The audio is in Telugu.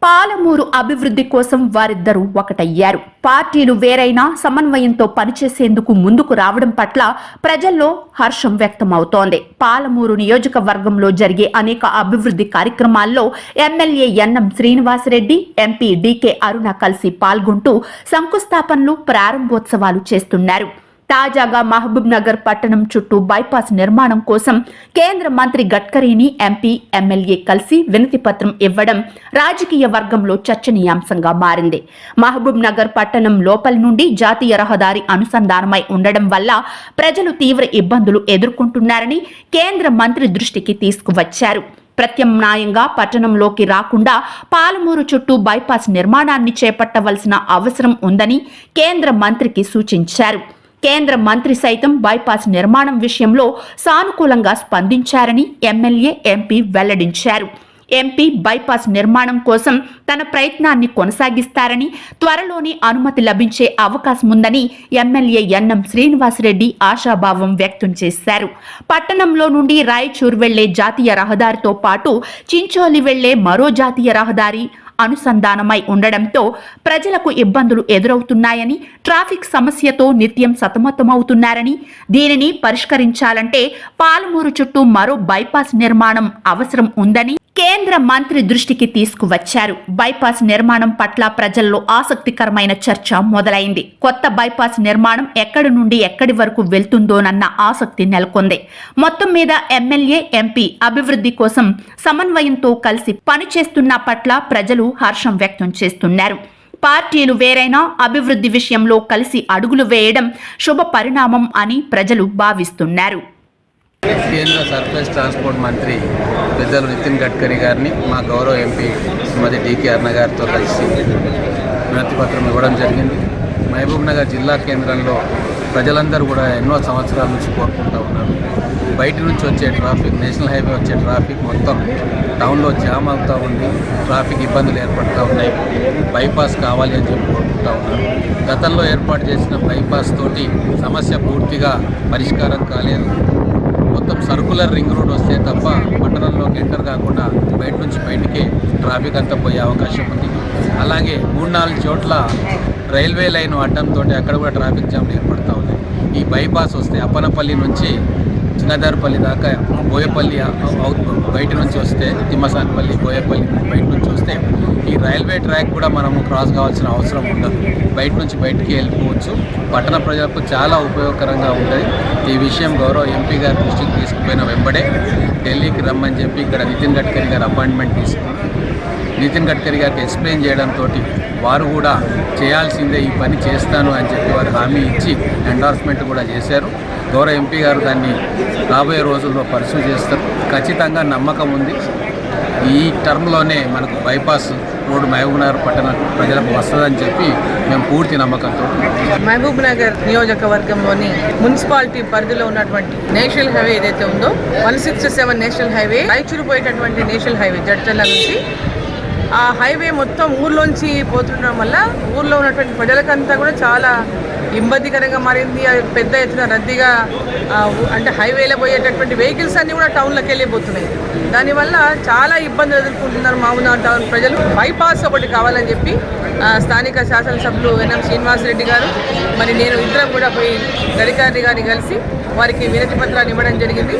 పాలమూరు అభివృద్ధి కోసం వారిద్దరూ ఒకటయ్యారు. పార్టీలు వేరైనా సమన్వయంతో పనిచేసేందుకు ముందుకు రావడం పట్ల ప్రజల్లో హర్షం వ్యక్తమవుతోంది. పాలమూరు నియోజకవర్గంలో జరిగే అనేక అభివృద్ధి కార్యక్రమాల్లో MLA NM Srinivasa Reddy, MP DK Aruna కలిసి పాల్గొంటూ శంకుస్థాపనలు, ప్రారంభోత్సవాలు చేస్తున్నారు. తాజాగా మహబూబ్ నగర్ పట్టణం చుట్టూ బైపాస్ నిర్మాణం కోసం కేంద్ర మంత్రి గడ్కరీని ఎంపీ, ఎమ్మెల్యే కలిసి వినతి పత్రం ఇవ్వడం రాజకీయ వర్గంలో చర్చనీయాంశంగా మారింది. మహబూబ్ నగర్ పట్టణం లోపలి నుండి జాతీయ రహదారి అనుసంధానమై ఉండడం వల్ల ప్రజలు తీవ్ర ఇబ్బందులు ఎదుర్కొంటున్నారని కేంద్ర మంత్రి దృష్టికి తీసుకువచ్చారు. ప్రత్యామ్నాయంగా పట్టణంలోకి రాకుండా పాలమూరు చుట్టూ బైపాస్ నిర్మాణాన్ని చేపట్టవలసిన అవసరం ఉందని కేంద్ర మంత్రికి సూచించారు. కేంద్ర మంత్రి సైతం బైపాస్ నిర్మాణం విషయంలో సానుకూలంగా స్పందించారని ఎమ్మెల్యే, ఎంపీ వెల్లడించారు. ఎంపీ బైపాస్ నిర్మాణం కోసం తన ప్రయత్నాన్ని కొనసాగిస్తారని, త్వరలోనే అనుమతి లభించే అవకాశం ఉందని ఎమ్మెల్యే ఎన్ఎం శ్రీనివాసరెడ్డి ఆశాభావం వ్యక్తం చేశారు. పట్టణంలో నుండి రాయచూర్ వెళ్లే జాతీయ రహదారితో పాటు చించోలి వెళ్లే మరో జాతీయ రహదారి అనుసంధానమై ఉండడంతో ప్రజలకు ఇబ్బందులు ఎదురవుతున్నాయని, ట్రాఫిక్ సమస్యతో నిత్యం సతమతమవుతున్నారని, దీనిని పరిష్కరించాలంటే పాలమూరు చుట్టూ మరో బైపాస్ నిర్మాణం అవసరం ఉందని కేంద్ర మంత్రి దృష్టికి తీసుకువచ్చారు. బైపాస్ నిర్మాణం పట్ల ప్రజల్లో ఆసక్తికరమైన చర్చ మొదలైంది. కొత్త బైపాస్ నిర్మాణం ఎక్కడి నుండి ఎక్కడి వరకు వెళ్తుందోనన్న ఆసక్తి నెలకొంది. మొత్తం మీద ఎమ్మెల్యే, ఎంపీ అభివృద్ధి కోసం సమన్వయంతో కలిసి పనిచేస్తున్న పట్ల ప్రజలు హర్షం వ్యక్తం చేస్తున్నారు. పార్టీలు వేరైనా అభివృద్ధి విషయంలో కలిసి అడుగులు వేయడం శుభ పరిణామం అని ప్రజలు భావిస్తున్నారు. కేంద్ర సర్ఫేస్ ట్రాన్స్పోర్ట్ మంత్రి పెద్దలు నితిన్ గడ్కరీ గారిని మా గౌరవ ఎంపీ శ్రీమతి డీకే అరుణ గారితో కలిసి వినతి పత్రం ఇవ్వడం జరిగింది. మహబూబ్ నగర్ జిల్లా కేంద్రంలో ప్రజలందరూ కూడా ఎన్నో సంవత్సరాల నుంచి కోరుకుంటూ ఉన్నారు. బయట నుంచి వచ్చే ట్రాఫిక్, నేషనల్ హైవే వచ్చే ట్రాఫిక్ మొత్తం టౌన్లో జామ్ అవుతూ ఉంది. ట్రాఫిక్ ఇబ్బందులు ఏర్పడుతూ ఉన్నాయి. బైపాస్ కావాలి అని చెప్పి కోరుకుంటూ ఉన్నారు. గతంలో ఏర్పాటు చేసిన బైపాస్ తోటి సమస్య పూర్తిగా పరిష్కారం కాలేదు. మొత్తం సర్కులర్ రింగ్ రోడ్ వస్తే తప్ప పట్టణంలోకి ఎంటర్ కాకుండా బయట నుంచి బయటికి ట్రాఫిక్ అంతా పోయే అవకాశం ఉంది. అలాగే 3-4 చోట్ల రైల్వే లైన్ అడ్డంతో అక్కడ కూడా ట్రాఫిక్ జామ్లు ఏర్పడుతూ ఉన్నాయి. ఈ బైపాస్ వస్తే అప్పనపల్లి నుంచి చిన్నదారిపల్లి దాకా బోయపల్లి బయట నుంచి వస్తే తిమ్మసానిపల్లి, బోయపల్లి బయట నుంచి వస్తే ఈ రైల్వే ట్రాక్ కూడా మనము క్రాస్ కావాల్సిన అవసరం ఉండదు. బయట నుంచి బయటికి వెళ్ళిపోవచ్చు. పట్టణ ప్రజలకు చాలా ఉపయోగకరంగా ఉంటుంది. ఈ విషయం గౌరవ ఎంపీ గారి దృష్టికి తీసుకుపోయిన వెంబడే ఢిల్లీకి రమ్మని చెప్పి ఇక్కడ నితిన్ గడ్కరీ గారు అపాయింట్మెంట్ తీసుకుని నితిన్ గడ్కరీ గారికి ఎక్స్ప్లెయిన్ చేయడంతో వారు కూడా చేయాల్సిందే, ఈ పని చేస్తాను అని చెప్పి వారు హామీ ఇచ్చి ఎండార్స్మెంట్ కూడా చేశారు. గౌరవ ఎంపీ గారు దాన్ని రాబోయే రోజుల్లో పర్సూ చేస్తారు. ఖచ్చితంగా నమ్మకం ఉంది. ఈ టర్మ్లోనే మనకు బైపాస్ రోడ్డు మహబూబ్ నగర్ పట్టణ ప్రజలకు వస్తుందని చెప్పి మేము పూర్తి నమ్మకంతో. మహబూబ్ నగర్ నియోజకవర్గంలోని మున్సిపాలిటీ పరిధిలో ఉన్నటువంటి నేషనల్ హైవే ఏదైతే ఉందో 167 నేషనల్ హైవే, రాయచూరు పోయేటటువంటి నేషనల్ హైవే జడ్చర్ల నుంచి ఆ హైవే మొత్తం ఊర్లోంచి పోతుండడం వల్ల ఊర్లో ఉన్నటువంటి ప్రజలకంతా కూడా చాలా ఇబ్బందికరంగా మారింది. పెద్ద ఎత్తున రద్దీగా అంటే హైవేలో పోయేటటువంటి వెహికల్స్ అన్నీ కూడా టౌన్లోకి వెళ్ళిపోతున్నాయి. దానివల్ల చాలా ఇబ్బందులు ఎదుర్కొంటున్నారు మామూలు టౌన్ ప్రజలు. బైపాస్ ఒకటి కావాలని చెప్పి స్థానిక శాసనసభ్యులు ఎన్ఎం శ్రీనివాసరెడ్డి గారు మరి నేను ఇద్దరం కూడా పోయి గడ్కరీ గారిని కలిసి వారికి వినతి పత్రాన్ని ఇవ్వడం జరిగింది.